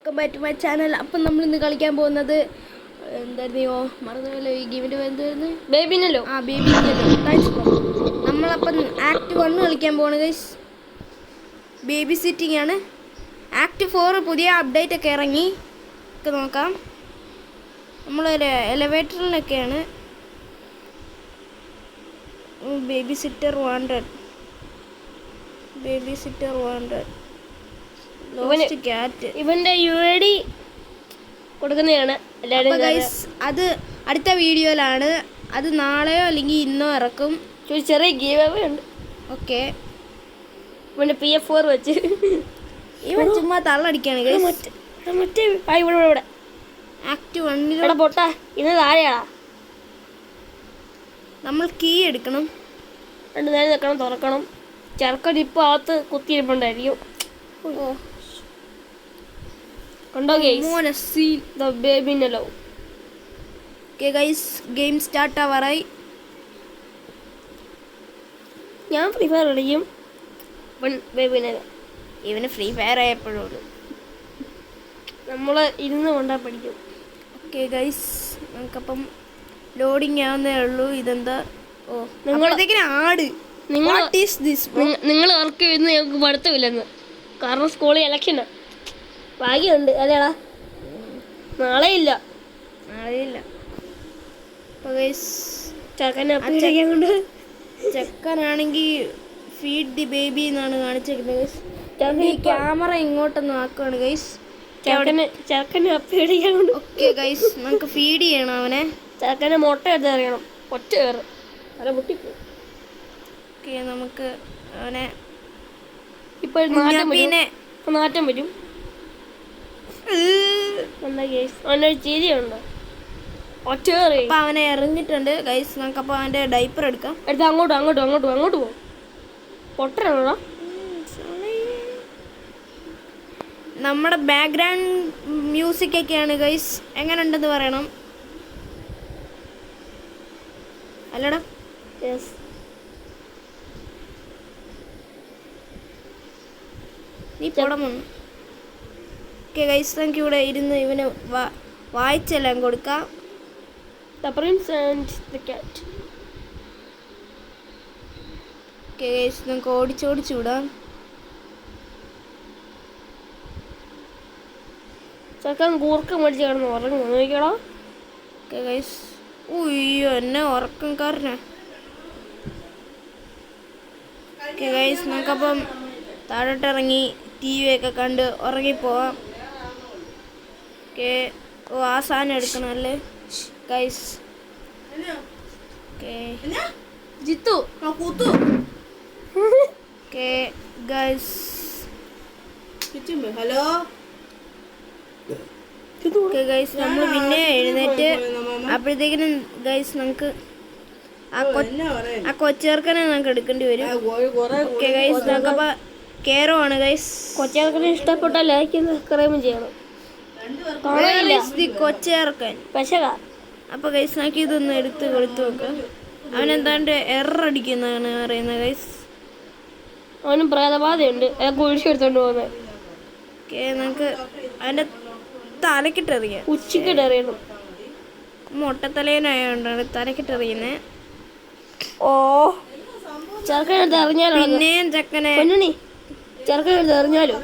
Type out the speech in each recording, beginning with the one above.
Welcome back to my channel. അപ്പം നമ്മൾ ഇന്ന് കളിക്കാൻ പോകുന്നത് എന്തായിരുന്നോ മറന്നുപോലെ ഈ ഗെയിമിൻ്റെ എന്തായിരുന്നു ബേബിനല്ലോ. നമ്മളപ്പം ആക്ട് 1 കളിക്കാൻ പോകണം ഗൈസ്. ബേബി സിറ്റിംഗ് ആണ്. ആക്ട് 4 പുതിയ അപ്ഡേറ്റ് ഒക്കെ ഇറങ്ങി ഒക്കെ നോക്കാം. നമ്മളൊരു എലവേറ്ററിലൊക്കെയാണ്. Babysitter wanted. ഇവന്റെ UID കൊടുക്കുന്നതാണ് അത് അടുത്ത വീഡിയോയിലാണ്. അത് നാളെയോ അല്ലെങ്കിൽ ഇന്നോ ഇറക്കും. ഒരു ചെറിയ ഗീവ് അവേ ഉണ്ട്. ഓക്കെ, ഇവന്റെ PF4 വെച്ച് ഇവൻ ചുമ്മാ തള്ളടിക്കാണ്. മറ്റേ ഇവിടെ ആക്ട് 1 പൊട്ടാ ഇന്ന് താഴെയാടാ. നമ്മൾ കീ എടുക്കണം. 2 നേരം നിൽക്കണം, തുറക്കണം. ചെറുക്കൻ ഇപ്പൊ അകത്ത് കുത്തിയിരിപ്പുണ്ടായിരിക്കും. കണ്ടോ ബേബിനല്ലോ. Game start ആവാറായി. ഞാൻ ഫ്രീ ഫയർ കളിക്കും. ബേബിനല്ലോ ഇവന് ഫ്രീ ഫയർ ആയപ്പോഴും നമ്മള് ഇരുന്ന് കൊണ്ടാ പഠിക്കും. ഓക്കെ ഗൈസ്, നമുക്കപ്പം ലോഡിങ് ആവുന്നേ ഉള്ളൂ. ഇതെന്താ? ആട് നിങ്ങൾ വർക്ക് ചെയ്യുന്ന ഞങ്ങൾക്ക് പഠിത്തമില്ലെന്ന്. കാരണം സ്കൂളിൽ ഇലക്ഷനാ. ഭാഗ്യമുണ്ട് അല്ലേടാ, നാളെ ഇല്ല. ചെക്കനാണെങ്കിൽ ഫീഡ് ദി ബേബി എന്നാണ് കാണിച്ചേക്കുന്നത്. ക്യാമറ ഇങ്ങോട്ടൊന്നും ആക്കുവാണ് ഗൈസ്. ചെറുക്കനെ അപ്പിടിക്കാനുണ്ട്. ഓക്കെ ഗൈസ്, നമുക്ക് ഫീഡ് ചെയ്യണം അവനെ. ചെറുക്കനെ മുട്ട എടുത്ത് അറിയണം. ഒറ്റ കയറും അല്ല പൊട്ടിപ്പോ. ഓക്കെ, നമുക്ക് അവനെ ഇപ്പൊ നാറ്റം വരും. അവനൊരു ചിരിയുണ്ട്. ഒറ്റ അപ്പൊ അവനെ എറിഞ്ഞിട്ടുണ്ട് ഗൈസ്. നമുക്കപ്പോൾ അവന്റെ ഡൈപ്പർ എടുക്കാം. എടുത്ത് അങ്ങോട്ട് പോകും. പൊട്ടനാണോടാ? നമ്മുടെ ബാക്ക്ഗ്രൗണ്ട് മ്യൂസിക് ഒക്കെയാണ് ഗൈസ്. എങ്ങനെ ഉണ്ടെന്ന് പറയണം. അല്ലടാ? യെസ്. നീ പടം വന്നു. ഓക്കെ ഗൈസ്, നമുക്ക് ഇവിടെ ഇരുന്ന് ഇവന് വായിച്ചെല്ലാം കൊടുക്കാം. The Prince and the Cat. Okay guys, നമുക്ക് ഓടിച്ചോടിച്ചു വിടാം. ചെറുക്കൻ കൂർക്കം മേടിച്ച് കിടന്ന് ഉറങ്ങും. നോക്കിക്കോളാം. ഓക്കെ ഗൈസ്, ഉയ്യോ എന്നെ ഉറക്കംകാരനാ. ഓക്കെ ഗൈസ്, നമുക്കപ്പം താഴോട്ടിറങ്ങി TV ഒക്കെ കണ്ട് ഉറങ്ങിപ്പോവാം. ഓക്കെ, ആ സാധനം എടുക്കണം അല്ലേ guys? Okay Jithu okay guys, hello. Okay guys, നമ്മൾ പിന്നെ എഴുന്നേറ്റ് അപ്പോഴത്തേക്കിനും ഗൈസ് നമുക്ക് ആ കൊച്ചേർക്കനെ നമുക്ക് എടുക്കേണ്ടി വരും. ഓക്കെ ഗൈസ്, നമുക്കപ്പോൾ കെയറോ ആണ് ഗൈസ്. കൊച്ചേർക്കനെ ഇഷ്ടപ്പെട്ട ലൈക്ക് സബ്സ്ക്രൈബ് ചെയ്യണം. കൊച്ചേർക്കൻ പശക. അപ്പോൾ ഗൈസ്, നമുക്ക് ഇതൊന്ന് എടുത്ത് കൊടുത്തു നോക്കാം. അവനെന്താണ്ട് എറർ അടിക്കുന്നതാണ് പറയുന്നത് ഗൈസ്. അവനും പ്രേതബാധയുണ്ട്. കുഴിച്ചെടുത്തോണ്ട് പോകുന്നത്. ഓക്കെ, നമുക്ക് അവൻ്റെ തലക്കിട്ടെറിയാം. ഉച്ചക്കിട്ടെറിയണം. മൊട്ടത്തലേനായോണ്ടാണ് തലക്കിട്ടെറിയുന്നത്. ഓ, ചെറുക്കനെടുത്ത് എറിഞ്ഞാലോ? പിന്നെയും ചെക്കനെ ചെറുക്കനെടുത്ത് എറിഞ്ഞാലോ?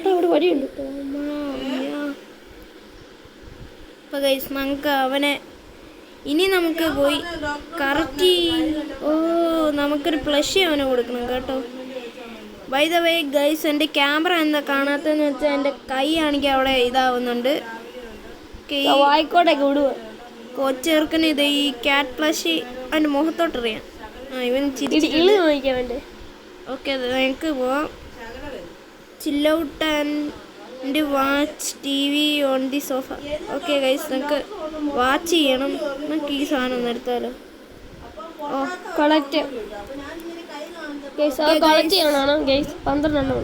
അവിടെ വടിയുണ്ട്. അപ്പോൾ ഗൈസ്, നമുക്ക് അവനെ ഇനി നമുക്ക് പോയി കറക്റ്റ്. നമുക്കൊരു പ്ലഷ് അവന് കൊടുക്കണം കേട്ടോ. ബൈ ദ വേ ഗൈസ്, എൻ്റെ ക്യാമറ എന്താ കാണാത്തതെന്ന് വെച്ചാൽ എൻ്റെ കൈ ആണെങ്കിൽ അവിടെ ഇതാവുന്നുണ്ട്. വായിക്കോട്ടൊക്കെ വിടുക. കൊച്ചേർക്കന് ഇത് ഈ ക്യാറ്റ് പ്ലഷ് അവൻ്റെ മുഖത്തോട്ടെറിയാം. ഇവൻ ചോദിക്കാൻ വേണ്ടി. ഓക്കെ, നമുക്ക് പോവാം. Chill out and watch TV on the sofa. Okay guys, നമുക്ക് വാച്ച് ചെയ്യണം. നമുക്ക് ഈ സാധനം ഒന്ന് എടുത്താലോ? കളക്ട് ചെയ്യണം ഗൈസ്. 12 എണ്ണം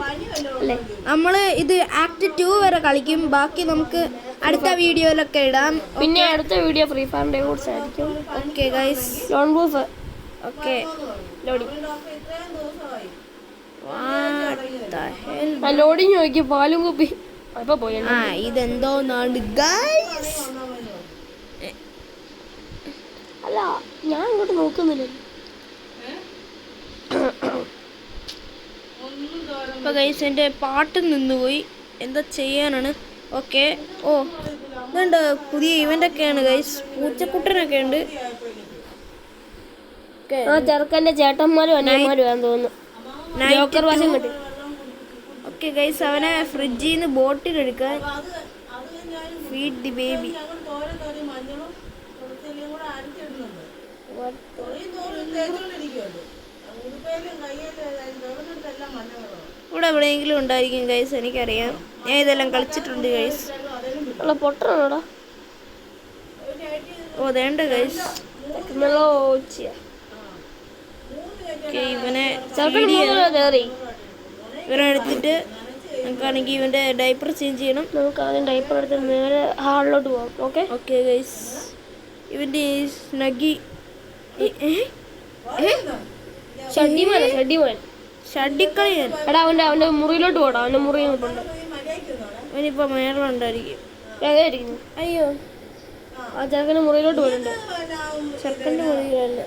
അല്ലേ? നമ്മൾ ഇത് ആക്ട് 2 വരെ കളിക്കും. ബാക്കി നമുക്ക് അടുത്ത വീഡിയോയിലൊക്കെ ഇടാം. പിന്നെ അടുത്ത വീഡിയോ ഫ്രീ ഫയറിൻ്റെ കുറിച്ച് ആയിരിക്കും. Okay guys, loan proof. Okay, ലോഡി. ആ ലോഡിങ് നോക്കി പാലും കുപ്പി അപ്പൊ പോയി ആ ഇതെന്തോന്നാണ് ഗൈസ്. അല്ല ഞാൻ ഇങ്ങോട്ട് നോക്കുന്നില്ല. ഇപ്പൊ ഗൈസ് എൻ്റെ പാട്ട് നിന്നുപോയി, എന്താ ചെയ്യാനാണ്. ഓക്കെ. ഓ ഇതുണ്ട്, പുതിയ ഇവൻ്റൊക്കെയാണ് ഗൈസ്, പൂച്ചക്കുട്ടനൊക്കെ ഉണ്ട്. ആ ചെറുക്കൻ്റെ ചേട്ടന്മാരും അനിയന്മാരും ആണെന്ന് തോന്നുന്നു. ജോക്കർ വാശം കിട്ടി. ഓക്കെ ഗൈസ്, അവനെ ഫ്രിഡ്ജിൽ നിന്ന് ബോട്ടിലെടുക്കാൻ. Feed the baby. ഇവിടെ എവിടെയെങ്കിലും ഉണ്ടായിരിക്കും ഗൈസ്, എനിക്കറിയാം. ഞാൻ ഇതെല്ലാം കളിച്ചിട്ടുണ്ട് ഗൈസ്. ഉള്ള പൊട്ടനാണോടാ? ഓ വേണ്ട ഗൈസ്. ഇവനെ എടുത്തിട്ട് നമുക്കാണെങ്കിൽ ഇവന്റെ ഡൈപ്പർ ചേഞ്ച് ചെയ്യണം. നമുക്ക് ആദ്യം ഡൈപ്പർ എടുത്ത് നേരെ ഹാളിലോട്ട് പോകാം. Okay okay guys. ഇവന്റെ സ്നഗ്ഗി ഷഡിക്കളിയൻ. എടാ അവന്റെ മുറിയിലോട്ട് പോടാ. അവന്റെ മുറിയിൽ നിൽപ്പുണ്ട്. അവനിപ്പോ മേളുണ്ടായിരിക്കും. ഏതായിരിക്കുന്നു? അയ്യോ, ആ ചെറുക്കൻ്റെ മുറിയിലോട്ട് പോയിട്ടുണ്ട്. ചെറുക്കൻ്റെ മുറിയിലല്ല.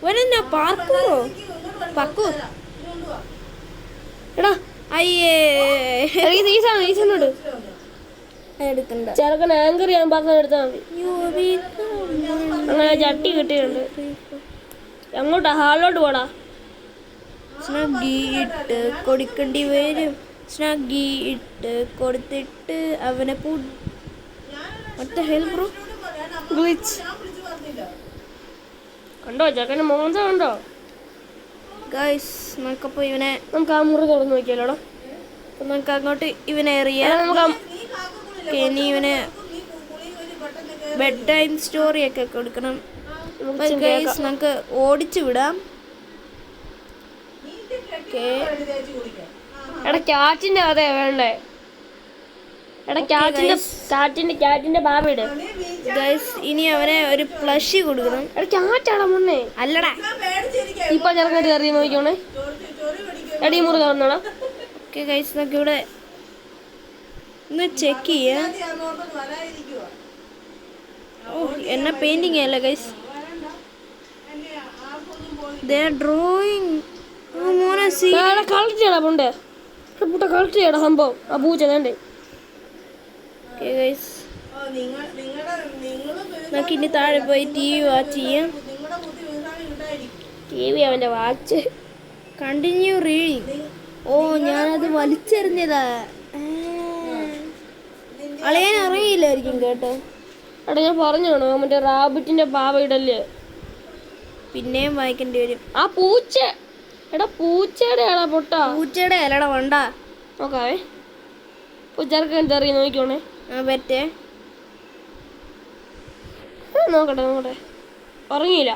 ഇവനെന്നാ പാർക്കൂറോ? പക്കൂർ. എടാ അയ്യേ ഈസാനോട് എടുക്കണ്ട. ചെറുക്കൻ ആങ്കർ ചെയ്യാൻ പറഞ്ഞ എടുത്താൽ മതി. അങ്ങനെ ചട്ടി കിട്ടിയിട്ടുണ്ട്. എങ്ങോട്ടാ? ഹാളിലോട്ട് പോടാ. സ്നഗ്ഗി ഇട്ട് കൊടുക്കേണ്ടി വരും. സ്നഗ്ഗി ഇട്ട് കൊടുത്തിട്ട് അവനെ മറ്റേ ഹെൽപ്പ് ബ്രോ ഗ്ലിച്ച് കണ്ടോ? ചെറുക്കൻ്റെ മോൻസ കണ്ടോ? ഗൈസ് നമുക്കപ്പോൾ ഇവനെ നമുക്ക് ആ മുറി തുറന്ന് നോക്കിയാലോടാ. അപ്പം നമുക്ക് അങ്ങോട്ട് ഇവനെ എറിയാം. നമുക്ക് ഇനി ഇവന് ബെഡ് ടൈം സ്റ്റോറിയൊക്കെ കൊടുക്കണം. ഗൈസ് നമുക്ക് ഓടിച്ചു വിടാം. എടാ ക്യാറ്റിന്റെ അതെ വേണ്ടേ? എടാ ക്യാറ്റിന്റെ ബാബിട്. ഗൈസ് ഇനി അവനെ ഒരു പ്ലഷ് കൊടുക്കണം. എടാ ക്യാറ്റാടാ മുന്നേ. അല്ലടാ ഇപ്പൊ ചെറുക്കായിട്ട് കയറി നോക്കിക്കോണേ. എടാ ഈ മുറി തുറന്നോടാ. ഓക്കെ ഗൈസ് നമുക്ക് ഇവിടെ ഒന്ന് ചെക്ക് ചെയ്യാം. ഓ എന്നാ പെയിന്റിങ് അല്ല ഗൈസ്, ഡ്രോയിങ്. മോനെ കളക്ട് ചെയ്യടാ പൊണ്ടേ. പുട്ട കളക്ട് ചെയ്യടാ സംഭവം. ആ പൂച്ച വേണ്ടേ? നമുക്ക് ഇനി താഴെ പോയി TV വാച്ച് ചെയ്യാം. TV അവന്റെ വാച്ച്. Continue reading. ഓ ഞാനത് വലിച്ചെറിഞ്ഞതാ. അളിയാൻ അറിയില്ലായിരിക്കും കേട്ടോ. എടാ ഞാൻ പറഞ്ഞാണോ മറ്റേ റാബിറ്റിന്റെ പാവ ഇടല്ലേ? പിന്നെയും വായിക്കേണ്ടി വരും. ആ പൂച്ച. എടാ പൂച്ചയുടെ ആടാ പൊട്ട. പൂച്ചയുടെ അലട വേണ്ട. നോക്കാവേ. പൂച്ചർക്ക് എന്താ നോക്കിക്കോണേ. പറ്റേ നോക്കട്ടെ. ഉറങ്ങിയില്ല.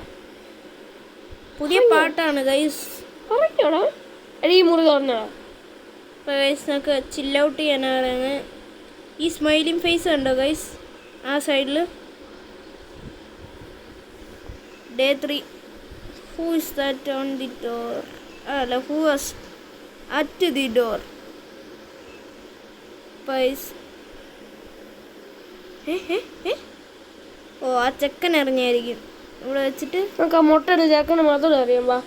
പുതിയ പാട്ടാണ് ഗൈസ്. ഉറങ്ങിയോടാ? എടാ ഈ മുറി തുറന്നോടാ. അപ്പോൾ ഗൈസ് നമുക്ക് ചിൽ ഔട്ട് ചെയ്യാനാണ്. ഈ സ്മൈലിംഗ് ഫേസ് ഉണ്ടോ ഗൈസ് ആ സൈഡിൽ? Day 3. Who is that on the door? അല്ല, who was at the door? പൈസ്. ഓ ആ ചെക്കൻ ഇറങ്ങിയായിരിക്കും ഇവിടെ വെച്ചിട്ട്. നമുക്ക് ആ മുട്ട എടുത്ത് ചെക്കനെ മാത്രം അറിയാം. വാ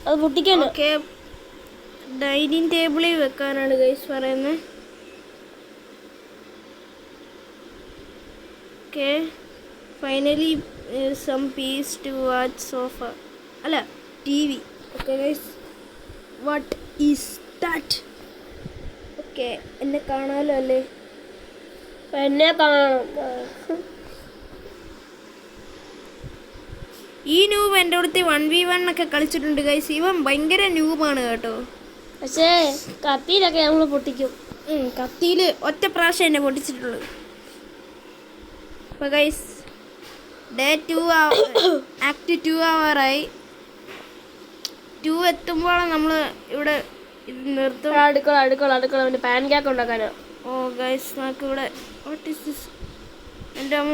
അത് പൊട്ടിക്കാണ്. ഓക്കെ ഡൈനിങ് ടേബിളിൽ വെക്കാനാണ് ഗൈസ് പറയുന്നത്. Okay finally some peace to watch sofa. അല്ല TV. Okay guys what is that? Okay എന്നെ കാണാമല്ലോ അല്ലേ? എന്നെ കാണണം. ഈ ന്യൂബ് എൻ്റെ അടുത്ത് 1v1 ഒക്കെ കളിച്ചിട്ടുണ്ട് ഗൈസ്. ഇവൻ ഭയങ്കര ന്യൂബാണ് കേട്ടോ. പക്ഷേ കത്തിയിലൊക്കെ നമ്മൾ പൊട്ടിക്കും. കത്തിയിൽ ഒറ്റ പ്രാവശ്യം എന്നെ പൊട്ടിച്ചിട്ടുള്ളൂ. അപ്പോൾ ഗൈസ് ഡേ 2 ആക്ട് 2 ആവാറായി. 2 എത്തുമ്പോൾ നമ്മൾ ഇവിടെ ഇത് നിർത്തും. അടുക്കള അവൻ്റെ പാൻ കേക്ക് ഉണ്ടാക്കാനോ. ഓ ഗൈസ് നമുക്കിവിടെ വാട്ട് ഈസ് ദിസ് എൻ്റെ അമ്മ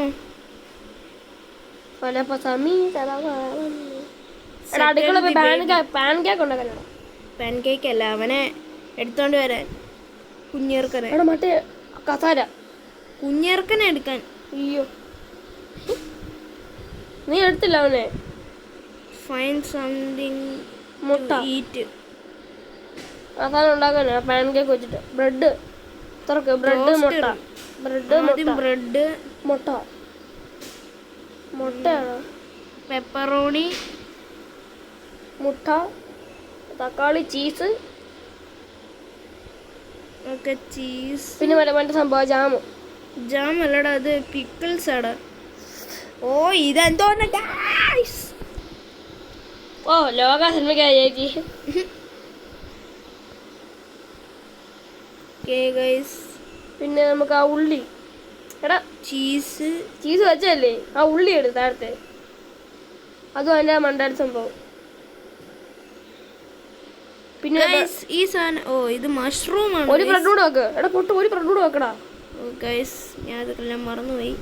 അടുക്കള പോയി പാൻ കേക്ക് ഉണ്ടാക്കാനാണോ? പാൻ കേക്ക് അല്ല, അവനെ എടുത്തോണ്ട് വരാൻ. കുഞ്ഞേർക്കനെ എടാ മറ്റേ കസാര കുഞ്ഞേർക്കനെ എടുക്കാൻ. അയ്യോ നീ എടുത്തില്ല അവനെ. ഫൈൻഡ് സംതിങ് മുട്ട ഈറ്റ്. കസാര ഉണ്ടാക്കാനാ പാൻ കേക്ക് വെച്ചിട്ട്. ബ്രെഡ് തുറക്ക്. ബ്രെഡ് മുട്ട. ബ്രെഡ് ബ്രെഡ് മുട്ട. മുട്ടയാണോ? പെപ്പറോണി, മുട്ട, തക്കാളി, ചീസ്, ഒക്കെ ചീസ്. പിന്നെ മറ്റേ സംഭവം ജാമ്. ജാം അല്ലടാ, അത് പിക്കിൾസ് ആടാ. ഓ ഇതെന്തോന്ന് ഗൈസ്. ഓ ലോക സിനിമയ്ക്കാ ചേച്ചി. ഗൈസ് പിന്നെ നമുക്ക് ആ ഉള്ളി. എടാ ചീസ് വെച്ചല്ലേ, ആ ഉള്ളി എടുത്ത് താഴത്തെ. അതും അതിൻ്റെ മണ്ടാട് സംഭവം. പിന്നെ ഈ സാധനം. ഓ ഇത് മഷ്റൂം ആണ്. ഒരു ബ്രെഡ് കൂടെ വെക്ക്. എടാ പൊട്ട് ഒരു ബ്രെഡ് കൂടെ വെക്കടാ. ഓ ഗൈസ് ഞാൻ അതെല്ലാം മറന്നുപോയി.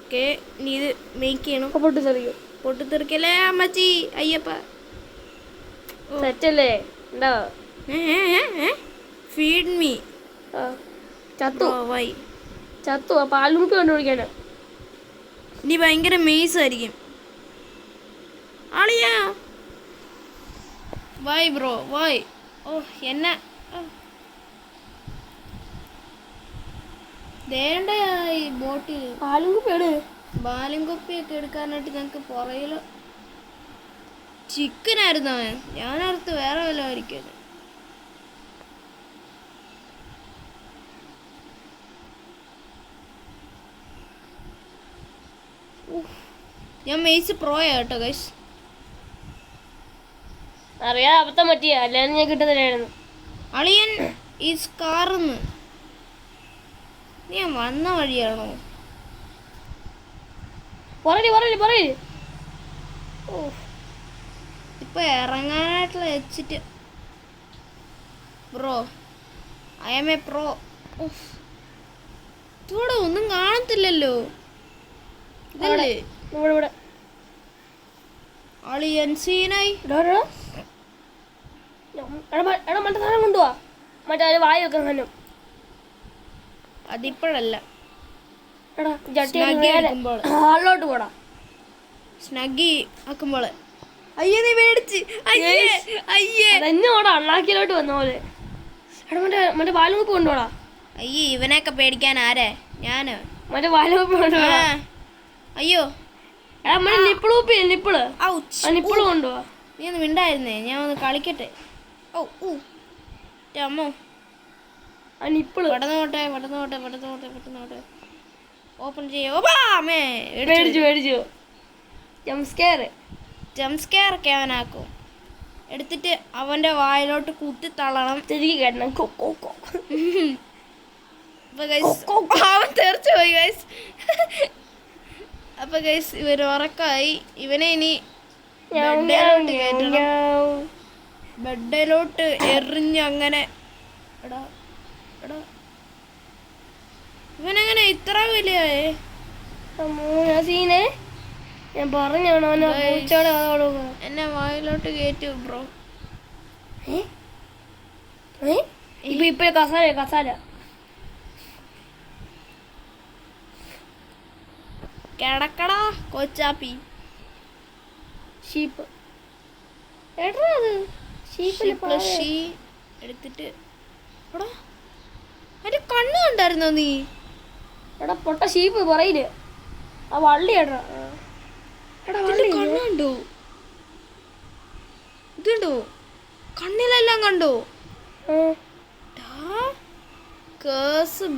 ഓക്കെ ഇനി ഇത് മേക്ക് ചെയ്യണം. പൊട്ടിച്ചെറിയും. പൊട്ടിത്തെറിക്കല്ലേ അമ്മച്ചി അയ്യപ്പ. സെറ്റല്ലേ ഉണ്ടാ. Feed me. ചത്തു വൈ ചത്തു. ആ പാലുമുപ്പി കണ്ടുപിടിക്കാനാ. ഇനി ഭയങ്കര മെയ്സ് ആയിരിക്കും. ആളിയാ വൈ ബ്രോ വൈ. ഓ എന്നെ ദേണ്ട ഈ ബോട്ടിൽ പാലുമുപ്പിയാണ്. ബാലും കുപ്പിയൊക്കെ എടുക്കാനായിട്ട് ഞങ്ങൾക്ക് പുറകിൽ ചിക്കൻ ആയിരുന്നു അവൻ. ഞാനടുത്ത് വേറെ വല്ല ആയിരിക്കും. ഞാൻ മെയ്സ് പ്രോയാ കേട്ടോ ഗൈസ്. അറിയാ അബദ്ധം പറ്റിയ അല്ലാതെ ഞാൻ കിട്ടുന്നില്ലായിരുന്നു. അളിയൻ ഈ സ്കാർന്ന് നീ വന്ന വഴിയാണോ? പറയ്. ഓ ഇപ്പൊ ഇറങ്ങാനായിട്ടുള്ള വെച്ചിട്ട് bro I M A pro. ഇവിടെ ഒന്നും കാണത്തില്ലല്ലോ. ഇതല്ലേ ഇവിടെ അളിയൻ സീനായി. എടാ മറ്റേ സാധനം കൊണ്ടുപോവാ. മറ്റേ വായി വെക്കാൻ സാധനം. അതിപ്പോഴല്ല. എടാ സ്നഗ്ഗി ആക്കുമ്പോൾ. ഹാളിലോട്ട് പോടാ. സ്നഗ്ഗി ആക്കുമ്പോൾ. അയ്യേ നീ മേടിച്ച്. അയ്യേ എന്നോടാ അണ്ണാക്കിലോട്ട് വന്ന പോലെ. എടാ മറ്റേ പാലുമുപ്പ് കൊണ്ടുപോടാ. അയ്യേ ഇവനെയൊക്കെ പേടിക്കാൻ ആരേ? ഞാന്. മറ്റേ പാലുമുപ്പ് കൊണ്ടുപോടാ. അയ്യോ എടാ മറ്റേ നിപ്പിള് നിപ്പിള് കൊണ്ടുപോവാ. നീ ഒന്ന് മിണ്ടായിരുന്നേ, ഞാൻ ഒന്ന് കളിക്കട്ടെ. ഓ അമ്മോ ആ നിപ്പിള് പെട്ടെന്നോട്ടെ ഓപ്പൺ ചെയ്യോ. മേടിച്ചു ജംസ്കെയർ ഒക്കെ അവനാക്കും. എടുത്തിട്ട് അവൻ്റെ വായിലോട്ട് കുത്തി തള്ളണം. തിരികെ കേട്ടണം. അവൻ തെറിച്ചു പോയി ഗൈസ്. അപ്പൊ ഗൈസ് ഇവർ ഉറക്കമായി. ഇവനെ ഇനി ബെഡിലോട്ട് കയറ്റണം. ബെഡിലോട്ട് എറിഞ്ഞ് അങ്ങനെ. എടാ ഇവനെങ്ങനെ ഇത്ര വലിയേ? ഞാൻ പറഞ്ഞാണോ എന്നെ വായിലോട്ട് കയറ്റു ബ്രോ. ഇപ്പൊ കസാല കിടക്കടാ കൊച്ചാപ്പി. ഷീപ്പ് എടുത്തിട്ട് അതിന്റെ കണ്ണ് കണ്ടായിരുന്നോ നീ? എടാ പൊട്ട ഷീപ്പ് പറയില്ല. ആ വള്ളി എടാ കണ്ണുണ്ടോ? ഇതുണ്ടോ? കണ്ണിലെല്ലാം കണ്ടോ?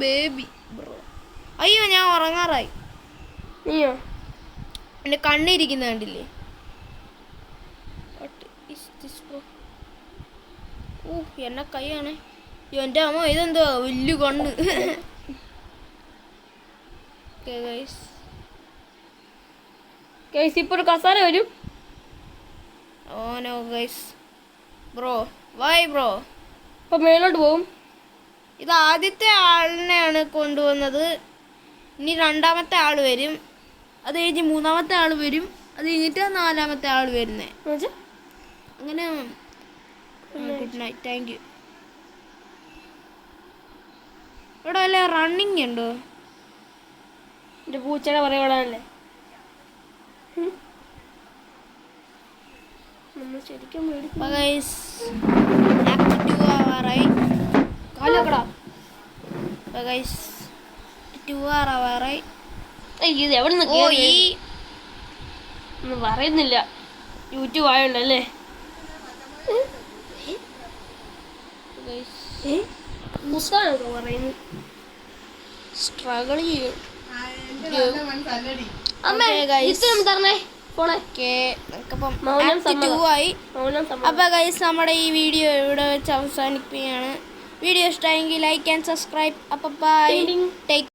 Baby bro. അയ്യോ ഞാൻ ഉറങ്ങാറായി. നീയോ? എന്റെ കണ്ണിരിക്കുന്ന കണ്ടില്ലേ? എന്നെ കൈയാണേ. എൻ്റെ അമ്മ ഇതെന്തോ വലിയ കണ്ണ്. ഇപ്പൊ ഒരു കസാര വരും. Oh no guys. Bro why bro. ഇപ്പൊ മേലോട്ട് പോവും. ഇത് ആദ്യത്തെ ആളിനെയാണ് കൊണ്ടുവന്നത്. ഇനി രണ്ടാമത്തെ ആൾ വരും, അത് കഴിഞ്ഞ് മൂന്നാമത്തെ ആൾ വരും, അത് കഴിഞ്ഞിട്ട് നാലാമത്തെ ആൾ വരുന്നത്. അങ്ങനെ. Good night, thank you. ഇവിടെ വല്ല റണ്ണിങ് ഉണ്ടോ? എൻ്റെ പൂച്ചയുടെ പറയപ്പെടാനല്ലേ നമ്മൾ ശരിക്കും ആവാറായി. കാലക്കടാ ആവാറായി. ഇത് എവിടെ നിന്ന് ഒന്നും പറയുന്നില്ല, യൂട്യൂബ് ആയോണ്ടല്ലേ. മുസ്താനൊക്കെ പറയുന്നു സ്ട്രഗിൾ ചെയ്യും. തരണേ പോണേ. മൗനം ആയി. മൗനം അപ്പോൾ ഗൈസ് നമ്മുടെ ഈ വീഡിയോ ഇവിടെ വെച്ച് അവസാനിക്കുകയാണ്. വീഡിയോ ഇഷ്ടമായെങ്കിൽ ലൈക്ക് ആൻഡ് സബ്സ്ക്രൈബ്. അപ്പോൾ ബൈ, ടേക്ക്